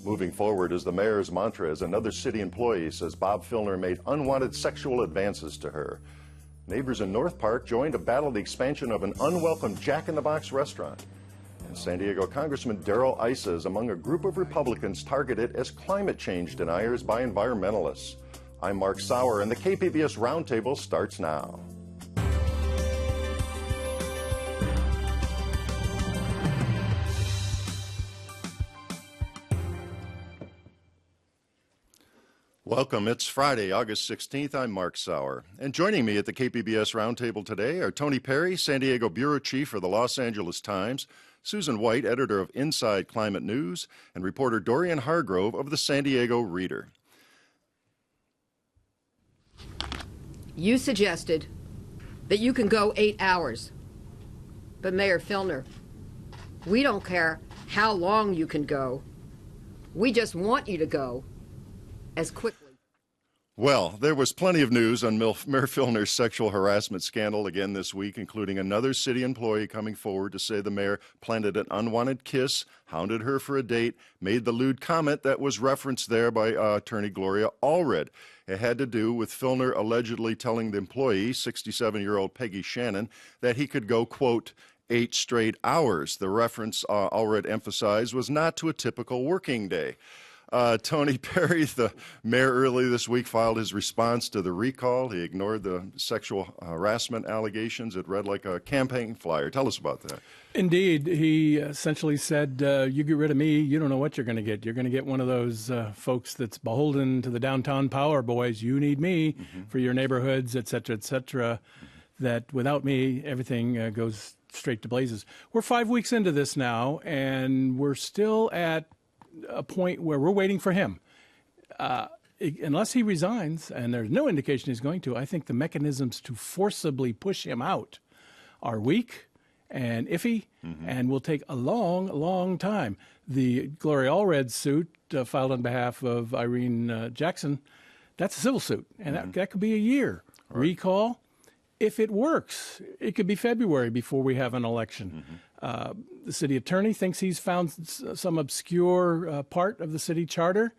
Moving forward is the mayor's mantra as another city employee says Bob Filner made unwanted sexual advances to her. Neighbors in North Park joined to battle the expansion of an unwelcome Jack-in-the-Box restaurant. And San Diego Congressman Darrell Issa is among a group of Republicans targeted as climate change deniers by environmentalists. I'm Mark Sauer, and the KPBS Roundtable starts now. Welcome. It's Friday, August 16th. I'm Mark Sauer. And joining me at the KPBS Roundtable today are Tony Perry, San Diego Bureau Chief for the Los Angeles Times, Susan White, editor of Inside Climate News, and reporter Dorian Hargrove of the San Diego Reader. You suggested that you can go 8 hours. But Mayor Filner, we don't care how long you can go. We just want you to go as quickly. Well, there was plenty of news on Mayor Filner's sexual harassment scandal again this week, including another city employee coming forward to say the mayor planted an unwanted kiss, hounded her for a date, made the lewd comment that was referenced there by attorney Gloria Allred. It had to do with Filner allegedly telling the employee, 67-year-old Peggy Shannon, that he could go, quote, 8 straight hours. The reference Allred emphasized was not to a typical working day. Tony Perry, the mayor, early this week filed his response to the recall. He ignored the sexual harassment allegations. It read like a campaign flyer. Tell us about that. Indeed. He essentially said, you get rid of me, you don't know what you're going to get. You're going to get one of those folks that's beholden to the downtown power boys. You need me for your neighborhoods, et cetera, that without me, everything goes straight to blazes. We're 5 weeks into this now, and we're still at a point where we're waiting for him. Unless he resigns, and there's no indication he's going to, I think the mechanisms to forcibly push him out are weak and iffy and will take a long, long time. The Gloria Allred suit filed on behalf of Irene Jackson, that's a civil suit, and that could be a year. Right. Recall, if it works, it could be February before we have an election. The city attorney thinks he's found some obscure part of the city charter.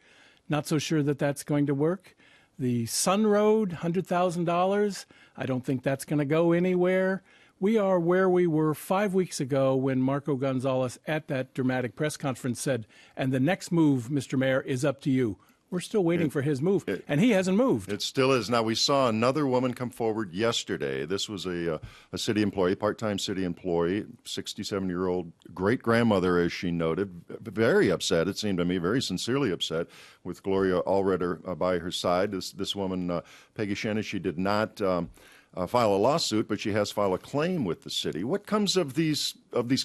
Not so sure that that's going to work. The Sun Road, $100,000. I don't think that's going to go anywhere. We are where we were 5 weeks ago when Marco Gonzalez at that dramatic press conference said, and the next move, Mr. Mayor, is up to you. We're still waiting for his move, and he hasn't moved. It still is. Now, we saw another woman come forward yesterday. This was a city employee, part-time city employee, 67-year-old great-grandmother, as she noted, very upset, it seemed to me, very sincerely upset, with Gloria Allred by her side. This woman, Peggy Shannon, she did not file a lawsuit, but she has filed a claim with the city. What comes of these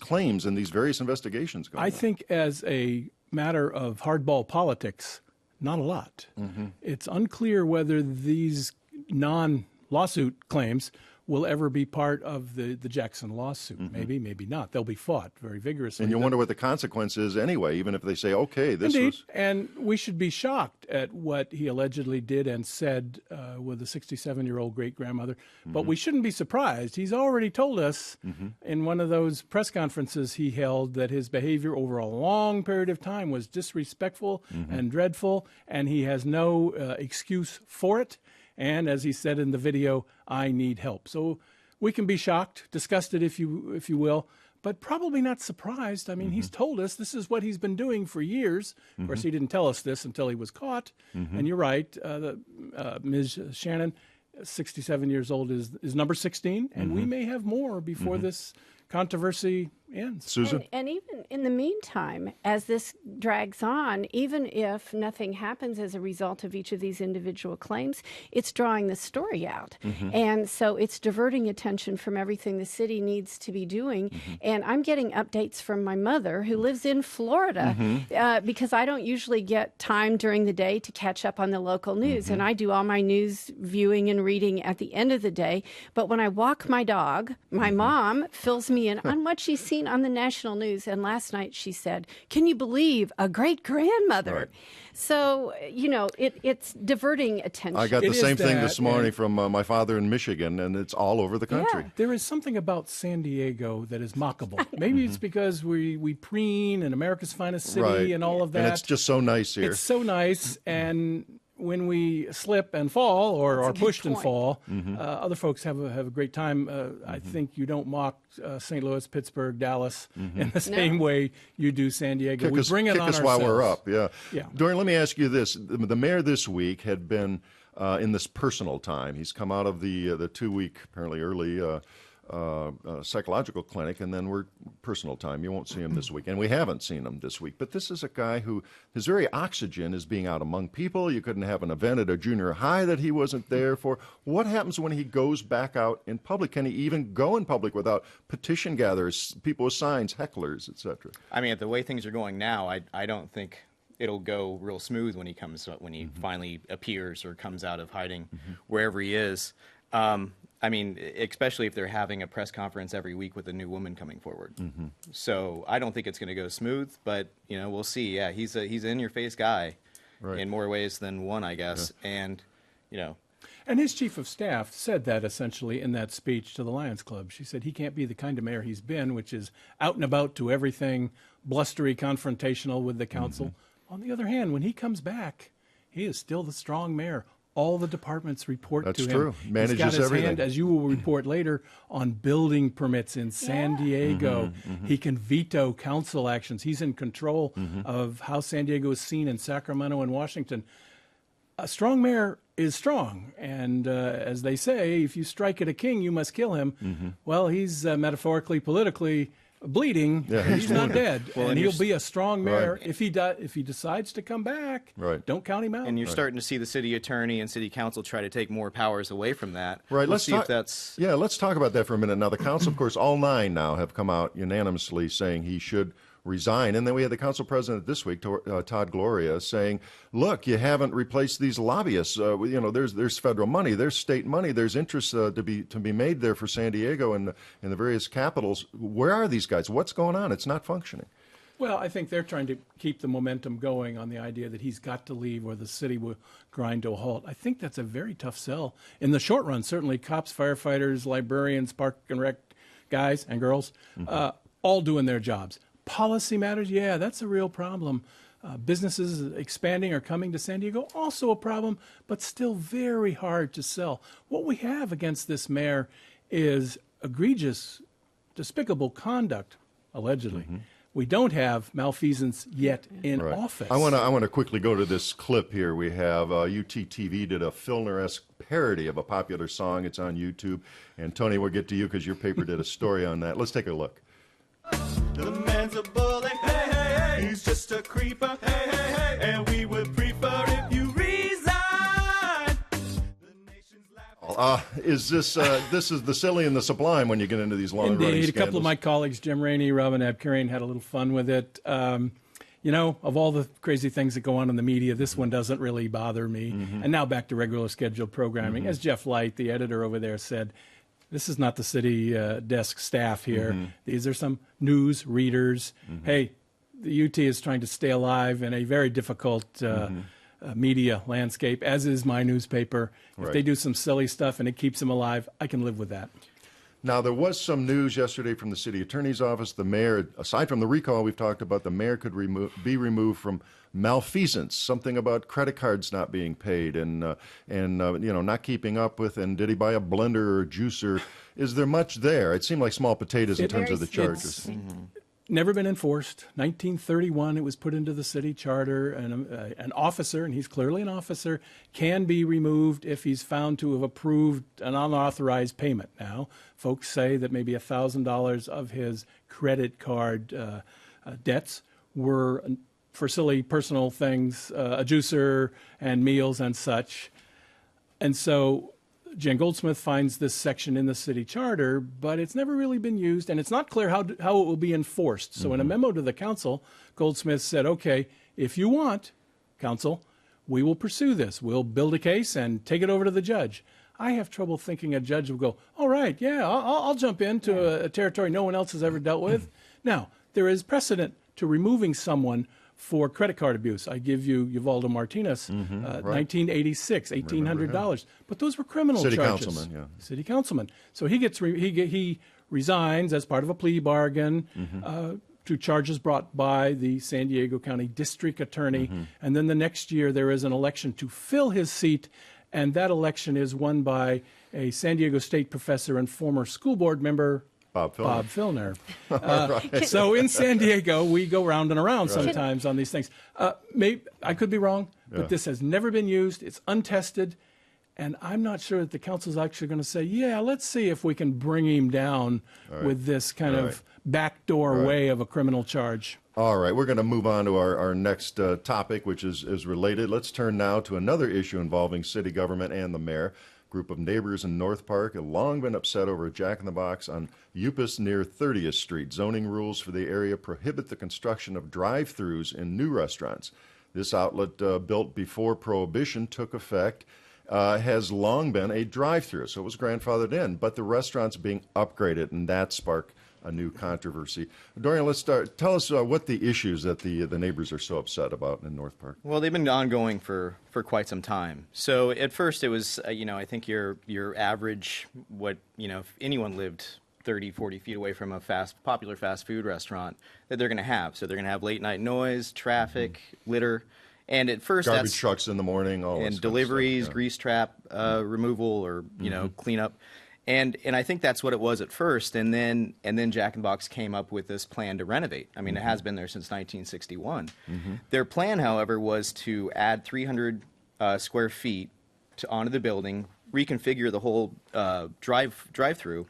claims and these various investigations going on? I think as a matter of hardball politics, not a lot. It's unclear whether these non-lawsuit claims will ever be part of the Jackson lawsuit. Maybe, maybe not. They'll be fought very vigorously. And you wonder what the consequence is anyway, even if they say, okay, this Indeed. was... And we should be shocked at what he allegedly did and said with a 67-year-old great-grandmother. But we shouldn't be surprised. He's already told us in one of those press conferences he held that his behavior over a long period of time was disrespectful and dreadful, and he has no excuse for it. And as he said in the video, I need help. So we can be shocked, disgusted, if you will, but probably not surprised. I mean, he's told us this is what he's been doing for years. Of course, he didn't tell us this until he was caught. And you're right, Ms. Shannon, 67 years old, is number 16, and we may have more before this controversy ends. Susan? And even in the meantime, as this drags on, even if nothing happens as a result of each of these individual claims, it's drawing the story out. And so it's diverting attention from everything the city needs to be doing. And I'm getting updates from my mother, who lives in Florida, because I don't usually get time during the day to catch up on the local news. And I do all my news viewing and reading at the end of the day. But when I walk my dog, my mom fills me in on what she's seen seen on the national news. And last night she said, "Can you believe a great-grandmother?" Right. So, it's diverting attention. I got It the is same thing that, this morning and- from my father in Michigan, and it's all over the country. Yeah. There is something about San Diego that is mockable. Maybe it's because we preen and America's finest city Right. and all of that. And it's just so nice here. It's so nice, and when we slip and fall or are good pushed and point. fall, other folks have a great time. I think you don't mock St. Louis, Pittsburgh, Dallas in the same way you do San Diego. We bring it kick on us ourselves. while we're up. Yeah. Yeah. Dorian, let me ask you this: the mayor this week had been in this personal time. He's come out of the 2-week, apparently early. Psychological clinic, and then we're personal time. You won't see him this week, and we haven't seen him this week. But this is a guy who his very oxygen is being out among people. You couldn't have an event at a junior high that he wasn't there for. What happens when he goes back out in public? Can he even go in public without petition gatherers, people with signs, hecklers, etc.? I mean, the way things are going now, I don't think it'll go real smooth when he finally appears or comes out of hiding wherever he is. I mean, especially if they're having a press conference every week with a new woman coming forward. So I don't think it's going to go smooth, but we'll see. Yeah, he's an in-your-face guy in more ways than one, I guess. Yeah. And his chief of staff said that essentially in that speech to the Lions Club. She said he can't be the kind of mayor he's been, which is out and about to everything, blustery, confrontational with the council. On the other hand, when he comes back, he is still the strong mayor. All the departments report to him. That's true. Manages He's got his everything. hand, as you will report later, on building permits in San Diego. He can veto council actions. He's in control of how San Diego is seen in Sacramento and Washington. A strong mayor is strong, and as they say, if you strike at a king, you must kill him. Well, he's metaphorically, politically bleeding. Yeah, he's not dead, Well, and and he'll you're be a strong mayor Right. if he decides to come back. Right. Don't count him out. And you're starting to see the city attorney and city council try to take more powers away from that. Right. Let's see if that's. Yeah, let's talk about that for a minute. Now, the council, of course, all 9 now have come out unanimously saying he should resign. And then we had the council president this week, Todd Gloria, saying, look, you haven't replaced these lobbyists. There's federal money, there's state money, there's interest to be made there for San Diego and the various capitals. Where are these guys? What's going on? It's not functioning. Well, I think they're trying to keep the momentum going on the idea that he's got to leave or the city will grind to a halt. I think that's a very tough sell. In the short run, certainly cops, firefighters, librarians, park and rec guys and girls, all doing their jobs. Policy matters, yeah, that's a real problem. Businesses expanding or coming to San Diego, also a problem, but still very hard to sell. What we have against this mayor is egregious, despicable conduct, allegedly. We don't have malfeasance yet in office. I want to quickly go to this clip here. We have UTTV did a Filner-esque parody of a popular song. It's on YouTube. And Tony, we'll get to you because your paper did a story on that. Let's take a look. The man's a bully, hey, hey, hey. He's just a creeper, hey, hey, hey. And we would prefer if you resign. The nation's laughing. Is this this is the silly and the sublime when you get into these long-running Indeed. scandals? A couple of my colleagues, Jim Rainey, Robin Abkarian, had a little fun with it. Of all the crazy things that go on in the media, this one doesn't really bother me. And now back to regular scheduled programming. As Jeff Light, the editor over there, said, this is not the city desk staff here. These are some news readers. Hey, the UT is trying to stay alive in a very difficult media landscape, as is my newspaper. If they do some silly stuff and it keeps them alive, I can live with that. Now, there was some news yesterday from the city attorney's office. The mayor, aside from the recall we've talked about, the mayor could be removed from malfeasance, something about credit cards not being paid and not keeping up with, and did he buy a blender or a juicer? Is there much there? It seemed like small potatoes in terms of the charges. Never been enforced. 1931, it was put into the city charter, and an officer, and he's clearly an officer, can be removed if he's found to have approved an unauthorized payment. Now, folks say that maybe $1,000 of his credit card debts were for silly personal things, a juicer and meals and such. And so Jan Goldsmith finds this section in the city charter, but it's never really been used, and it's not clear how it will be enforced. So in a memo to the council, Goldsmith said, okay, if you want, council, we will pursue this. We'll build a case and take it over to the judge. I have trouble thinking a judge will go, all right, yeah, I'll jump into a territory no one else has ever dealt with. Now, there is precedent to removing someone for credit card abuse. I give you Uvaldo Martinez, 1986, $1,800. But those were criminal City charges. councilman, yeah. City councilman. So he resigns as part of a plea bargain to charges brought by the San Diego County District Attorney. And then the next year there is an election to fill his seat, and that election is won by a San Diego State professor and former school board member, Bob Filner. So in San Diego, we go round and around sometimes on these things. Maybe I could be wrong, but this has never been used. It's untested. And I'm not sure that the council's actually going to say, yeah, let's see if we can bring him down with this kind of backdoor way of a criminal charge. All right, we're going to move on to our next topic, which is related. Let's turn now to another issue involving city government and the mayor. A group of neighbors in North Park have long been upset over a Jack-in-the-Box on Upas near 30th Street. Zoning rules for the area prohibit the construction of drive-thrus in new restaurants. This outlet, built before Prohibition took effect, has long been a drive-thru, so it was grandfathered in, but the restaurant's being upgraded, and that sparked a new controversy. Dorian, let's start. Tell us what the issues that the neighbors are so upset about in North Park. Well, they've been ongoing for quite some time. So at first it was, I think your average, if anyone lived 30, 40 feet away from a popular fast food restaurant that they're going to have. So they're going to have late night noise, traffic, litter. And at first garbage trucks in the morning, all and deliveries, grease trap removal or cleanup, and I think that's what it was at first. And then Jack in the Box came up with this plan to renovate. I mean, it has been there since 1961. Their plan, however, was to add 300 square feet onto the building, reconfigure the whole drive-through.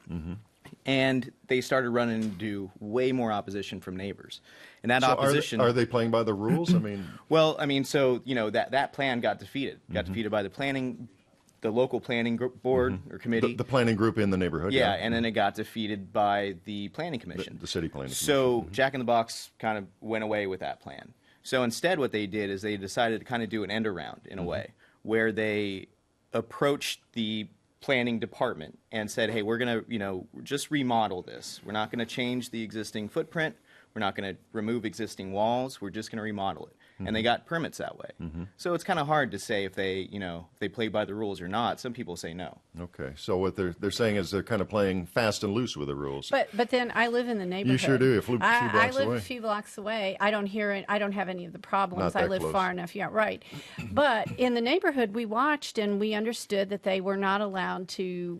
And they started running into way more opposition from neighbors. And that opposition... Are they playing by the rules? I mean... Well, so, that plan got defeated. Got defeated by the local planning board or committee. The planning group in the neighborhood. Yeah, and then it got defeated by the planning commission. The city planning commission. So Jack in the Box kind of went away with that plan. So instead what they did is they decided to kind of do an end around in a way, where they approached the planning department and said, hey, we're going to, just remodel this. We're not going to change the existing footprint. We're not going to remove existing walls. We're just going to remodel it. And they got permits that way. So it's kind of hard to say if they, they play by the rules or not. Some people say no. Okay. So what they're saying is they're kind of playing fast and loose with the rules. But then I live in the neighborhood. You sure do. A few blocks I live away. a few blocks away. I don't hear it. I don't have any of the problems. Not I that live close. far enough. Yeah, right. But in the neighborhood, we watched and we understood that they were not allowed to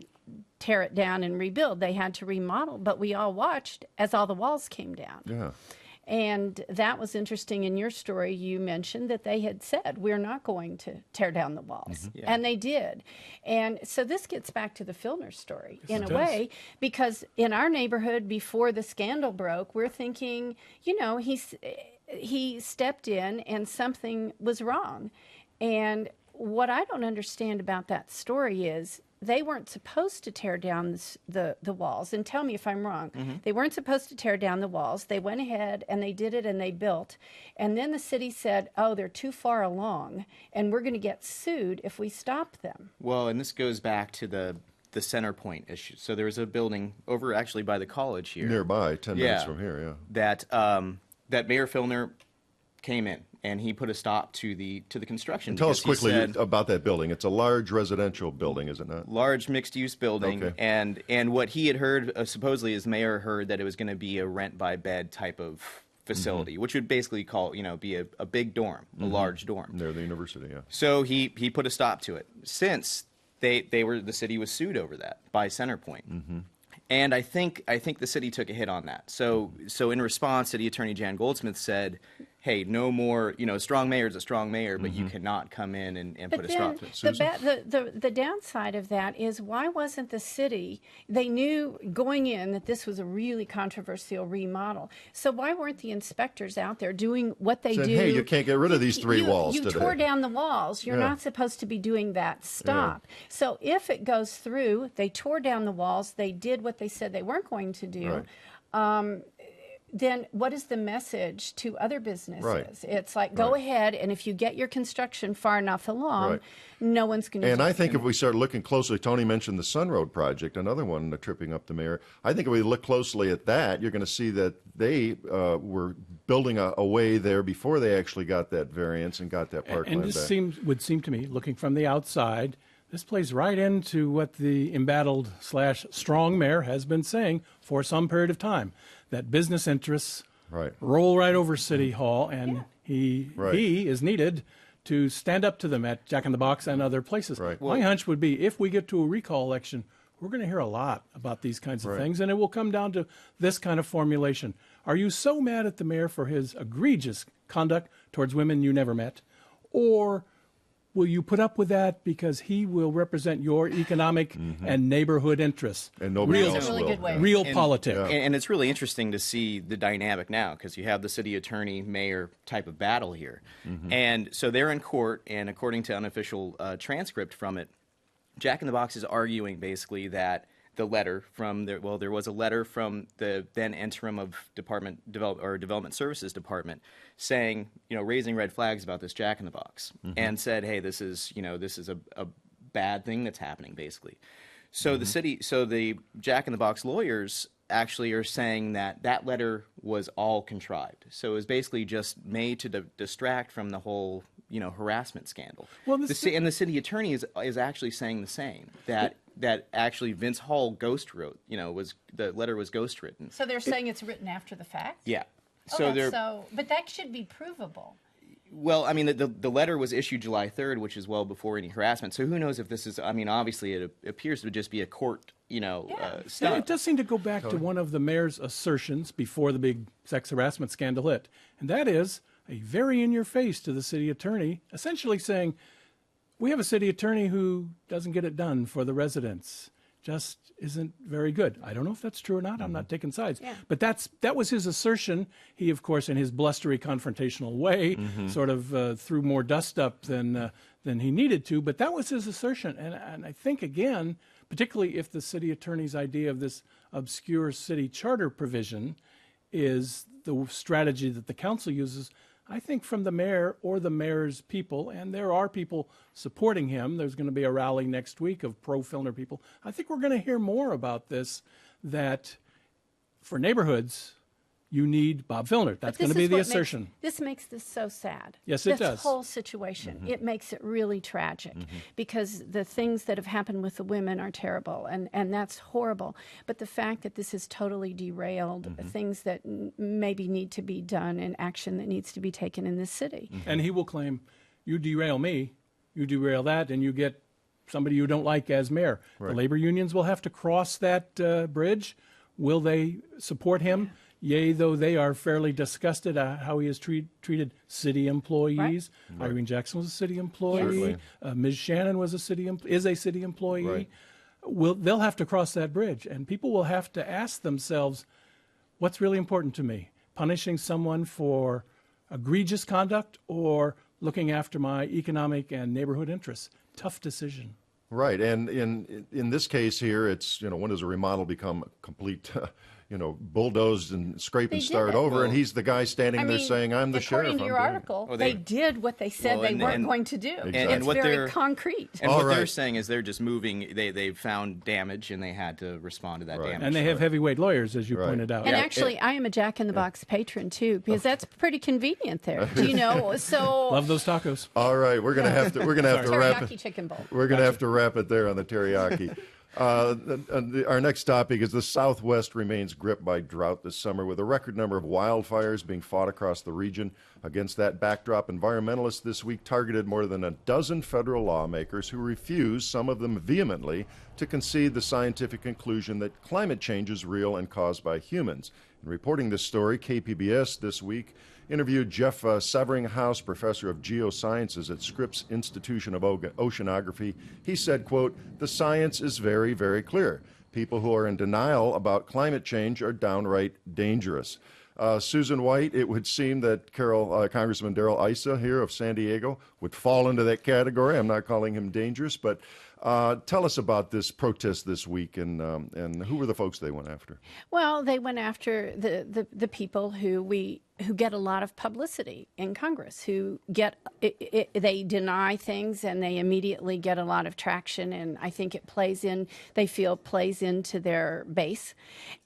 tear it down and rebuild. They had to remodel. But we all watched as all the walls came down. Yeah. And that was interesting. In your story, you mentioned that they had said, we're not going to tear down the walls. Yeah. And they did. And so this gets back to the Filner story in a does. way, because in our neighborhood, before the scandal broke, we're thinking, he stepped in and something was wrong. And what I don't understand about that story is they weren't supposed to tear down the walls. And tell me if I'm wrong. They weren't supposed to tear down the walls. They went ahead and they did it and they built. And then the city said, oh, they're too far along and we're going to get sued if we stop them. Well, and this goes back to the center point issue. So there was a building over actually by the college here. Nearby, 10 minutes from here, yeah. That Mayor Filner came in. And he put a stop to the construction. Tell us quickly about that building. It's a large residential building, is it not? Large mixed-use building. Okay. And what he had heard, supposedly his mayor heard that it was going to be a rent-by-bed type of facility, which would basically be a big dorm, a large dorm. Near the university, yeah. So he put a stop to it. Since the city was sued over that by Centerpoint. And I think the city took a hit on that. So in response, City Attorney Jan Goldsmith said, hey, no more, a strong mayor is a strong mayor, but you cannot come in and put a stop to it. The downside of that is, why wasn't the city, they knew going in that this was a really controversial remodel, so why weren't the inspectors out there doing what they do? Hey, you can't get rid of these three walls you today. tore down the walls. You're not supposed to be doing that. Stop. So if it goes through, they tore down the walls, they did what they said they weren't going to do. Right. then what is the message to other businesses? Right. It's like, go ahead, and if you get your construction far enough along, no one's going to. And I think if we start looking closely, Tony mentioned the Sun Road project, another one tripping up the mayor. I think if we look closely at that, you're going to see that they were building a way there before they actually got that variance and got that parkland And this back. would seem to me, looking from the outside, this plays right into what the embattled / strong mayor has been saying for some period of time, that business interests roll right over City Hall, and he is needed to stand up to them at Jack in the Box and other places. Right. My hunch would be if we get to a recall election, we're going to hear a lot about these kinds of things, and it will come down to this kind of formulation. Are you so mad at the mayor for his egregious conduct towards women you never met, or will you put up with that because he will represent your economic and neighborhood interests? And nobody That's else a really will. good way. Real politics. And it's really interesting to see the dynamic now because you have the city attorney mayor type of battle here. And so they're in court, and according to unofficial transcript from it, Jack in the Box is arguing basically that the letter from there was a letter from the then interim of Development Services Department saying, raising red flags about this Jack in the Box and said, hey, this is a bad thing that's happening basically. So the Jack in the Box lawyers actually are saying that letter was all contrived. So it was basically just made to distract from the whole harassment scandal. Well, and the city attorney is actually saying the same, that actually Vince Hall ghost wrote, the letter was ghost written. So they're saying it's written after the fact? Yeah. But that should be provable. Well, I mean, the letter was issued July 3rd, which is well before any harassment. So who knows if this is, obviously it appears to just be a court, stunt. It does seem to go back to one of the mayor's assertions before the big sex harassment scandal hit, and that is a very in-your-face to the city attorney, essentially saying, we have a city attorney who doesn't get it done for the residents, just isn't very good. I don't know if that's true or not. I'm not taking sides. Yeah. But that was his assertion. He, of course, in his blustery, confrontational way, sort of threw more dust up than he needed to. But that was his assertion. And I think, again, particularly if the city attorney's idea of this obscure city charter provision is the strategy that the council uses, I think from the mayor or the mayor's people, and there are people supporting him, there's going to be a rally next week of pro-Filner people, I think we're going to hear more about this, that for neighborhoods, you need Bob Filner. That's going to be the assertion. This makes this so sad. Yes, it does. This whole situation, it makes it really tragic because the things that have happened with the women are terrible, and that's horrible. But the fact that this has totally derailed things that maybe need to be done and action that needs to be taken in this city. And he will claim, you derail me, you derail that, and you get somebody you don't like as mayor. The labor unions will have to cross that bridge. Will they support him? Yea, though they are fairly disgusted at how he has treated city employees. Irene Jackson was a city employee. Ms. Shannon is a city employee. They'll have to cross that bridge, and people will have to ask themselves, what's really important to me? Punishing someone for egregious conduct or looking after my economic and neighborhood interests? Tough decision. Right, and in this case here, it's, when does a remodel become complete bulldozed and scrape and start over, and he's the guy standing there saying, I'm the sheriff. According to your article, they did what they said they weren't going to do. Exactly. It's very concrete. And what they're saying is they're just moving, they found damage, and they had to respond to that damage. And they have heavyweight lawyers, as you pointed out. And actually, I am a Jack in the Box patron, too, because that's pretty convenient there. So... Love those tacos. All right, we're gonna have to wrap it. Teriyaki chicken bowl. We're gonna have to wrap it there on the teriyaki. Our next topic is the Southwest remains gripped by drought this summer, with a record number of wildfires being fought across the region. Against that backdrop, environmentalists this week targeted more than a dozen federal lawmakers who refused, some of them vehemently, to concede the scientific conclusion that climate change is real and caused by humans. In reporting this story, KPBS this week interviewed Jeff Severinghaus, professor of geosciences at Scripps Institution of Oceanography. He said, quote, "The science is very, very clear. People who are in denial about climate change are downright dangerous." Susan White, it would seem that Congressman Darrell Issa here of San Diego would fall into that category. I'm not calling him dangerous, but Tell us about this protest this week, and who were the folks they went after? Well, they went after the people who get a lot of publicity in Congress, who get they deny things and they immediately get a lot of traction, and I think they feel plays into their base.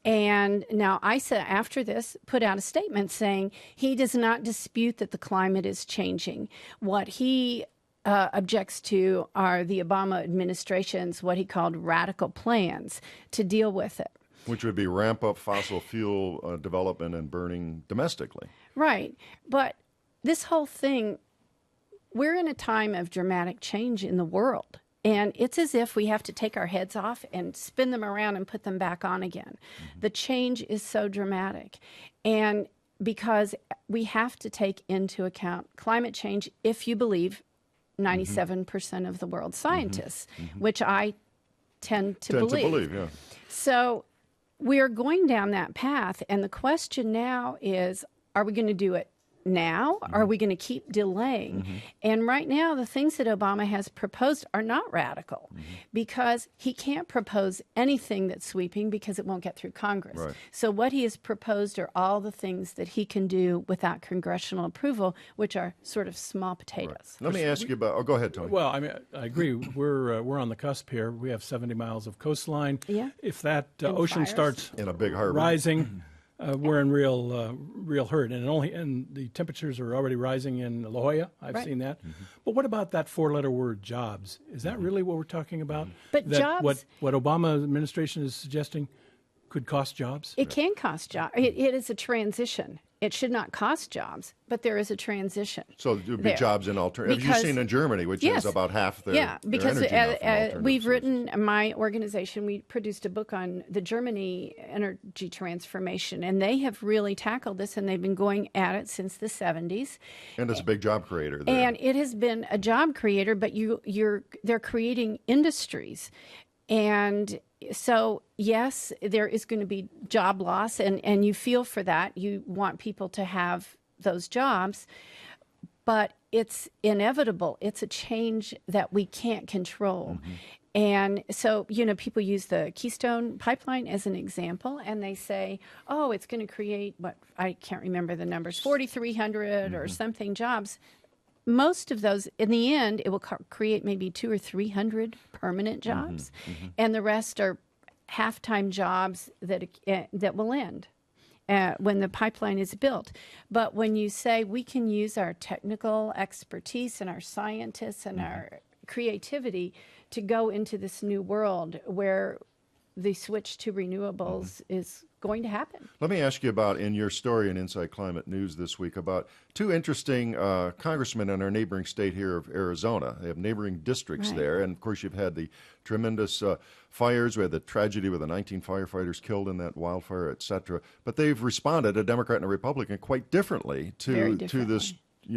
And now Issa, after this, put out a statement saying he does not dispute that the climate is changing. What he objects to are the Obama administration's what he called radical plans to deal with it. Which would be ramp up fossil fuel development and burning domestically. Right. But this whole thing, we're in a time of dramatic change in the world. And it's as if we have to take our heads off and spin them around and put them back on again. Mm-hmm. The change is so dramatic. And because we have to take into account climate change, if you believe 97% of the world's scientists, which I tend to believe. Yeah. So we're going down that path, and the question now is, are we going to do it now? Are we going to keep delaying? And right now, the things that Obama has proposed are not radical because he can't propose anything that's sweeping because it won't get through Congress. Right. So what he has proposed are all the things that he can do without congressional approval, which are sort of small potatoes. Let me ask you about. Oh, go ahead, Tony. Well, I mean, I agree. We're on the cusp here. We have 70 miles of coastline. Yeah. If that And ocean fires. starts In a big harbor. rising, we're in real hurt, and the temperatures are already rising in La Jolla. I've Right. seen that. But what about that four-letter word, jobs? Is that really what we're talking about? But that jobs- what Obama administration is suggesting could cost jobs? It can cost jobs. It is a transition. It should not cost jobs, but there is a transition. So there would be there. jobs in alternative. Have you Because- seen in Germany, which Yes. is about half their Yeah, because their energy now from alternative we've sources. written, my organization, we produced a book on the Germany energy transformation, and they have really tackled this, and they've been going at it since the 70s. And it's a big job creator there. And it has been a job creator, but they're creating industries. And so, yes, there is going to be job loss, and you feel for that. You want people to have those jobs, but it's inevitable. It's a change that we can't control. And so, people use the Keystone Pipeline as an example, and they say, oh, it's going to create what, I can't remember the numbers, 4,300 or something jobs. Most of those, in the end, it will create maybe 200 or 300 permanent jobs, and the rest are half-time jobs that will end when the pipeline is built. But when you say we can use our technical expertise and our scientists and our creativity to go into this new world where the switch to renewables is going to happen. Let me ask you about, in your story in Inside Climate News this week, about two interesting congressmen in our neighboring state here of Arizona. They have neighboring districts Right. there, and of course you've had the tremendous fires. We had the tragedy with the 19 firefighters killed in that wildfire, et cetera. But they've responded, a Democrat and a Republican, quite differently Very to this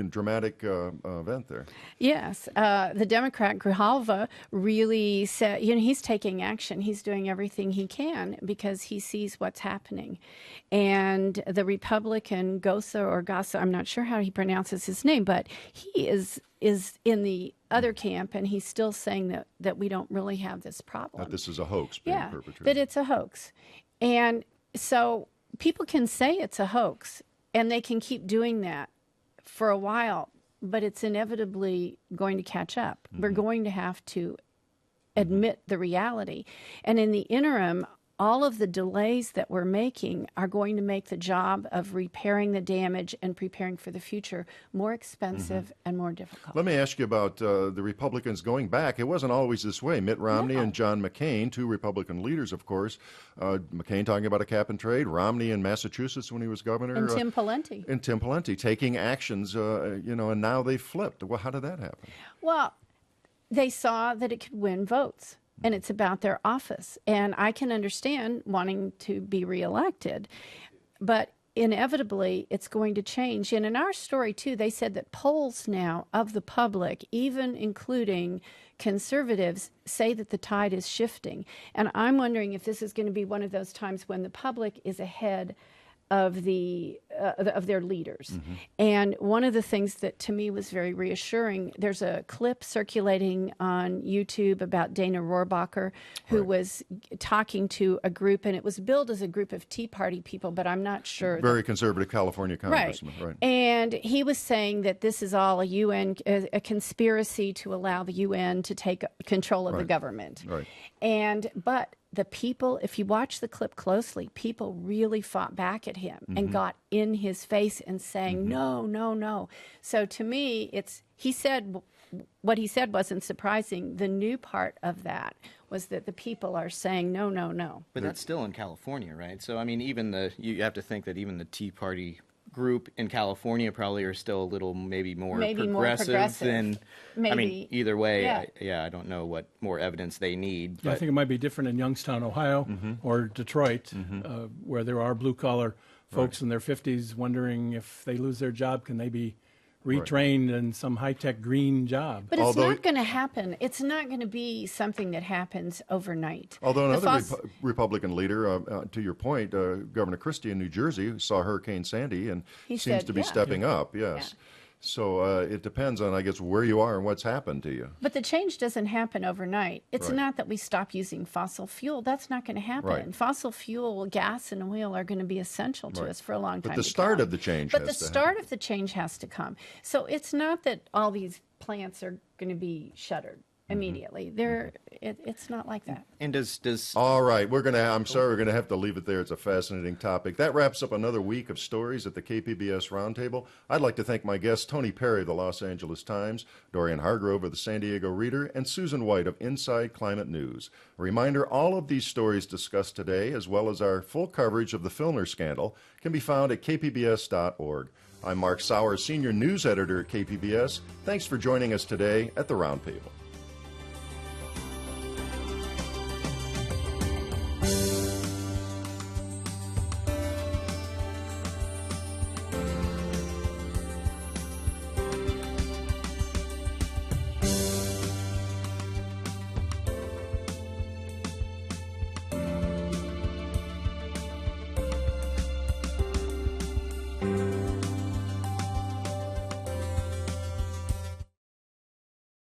dramatic event there. Yes, the Democrat Grijalva really said, he's taking action. He's doing everything he can because he sees what's happening. And the Republican Gassa, I'm not sure how he pronounces his name, but he is in the other camp, and he's still saying that we don't really have this problem. That this is a hoax being perpetrated. That it's a hoax. And so people can say it's a hoax, and they can keep doing that for a while, but it's inevitably going to catch up. We're going to have to admit the reality. And in the interim, all of the delays that we're making are going to make the job of repairing the damage and preparing for the future more expensive and more difficult. Let me ask you about the Republicans going back. It wasn't always this way. Mitt Romney and John McCain, two Republican leaders, of course. McCain talking about a cap and trade. Romney in Massachusetts when he was governor. And Tim Pawlenty. And Tim Pawlenty taking actions, and now they flipped. Well, how did that happen? Well, they saw that it could win votes, and it's about their office. And I can understand wanting to be reelected, but inevitably it's going to change. And in our story, too, they said that polls now of the public, even including conservatives, say that the tide is shifting. And I'm wondering if this is going to be one of those times when the public is ahead of their leaders. And one of the things that to me was very reassuring, there's a clip circulating on YouTube about Dana Rohrabacher, who was talking to a group, and it was billed as a group of Tea Party people, but I'm not sure. Very conservative California congressman, right. And he was saying that this is all a conspiracy to allow the UN to take control of the government. But the people, if you watch the clip closely, people really fought back at him and got in his face and saying, no, no, no. So to me, what he said wasn't surprising. The new part of that was that the people are saying, no, no, no. But that's still in California, right? So, I mean, you have to think that even the Tea Party group in California probably are still a little maybe more progressive than, maybe. I mean, either way, I don't know what more evidence they need. I think it might be different in Youngstown, Ohio, or Detroit, where there are blue-collar folks in their 50s wondering if they lose their job, can they be retrained in some high-tech green job. But it's not going to happen. It's not going to be something that happens overnight. Although another Republican leader, to your point, Governor Christie in New Jersey, saw Hurricane Sandy and seems to be stepping up, yes. Yeah. So it depends on, I guess, where you are and what's happened to you. But the change doesn't happen overnight. It's not that we stop using fossil fuel. That's not going to happen. Fossil fuel, gas and oil are going to be essential to us for a long time. But the start of the change has to happen. But the start of the change has to come. So it's not that all these plants are going to be shuttered immediately. It's not like that. And does all right, I'm sorry, we're gonna have to leave it there. It's a fascinating topic. That wraps up another week of stories at the KPBS Roundtable. I'd like to thank my guests, Tony Perry of the Los Angeles Times, Dorian Hargrove of the San Diego Reader, and Susan White of Inside Climate News. A reminder, all of these stories discussed today, as well as our full coverage of the Filner scandal, can be found at kpbs.org. I'm Mark Sauer, Senior News Editor at KPBS. Thanks for joining us today at the Roundtable.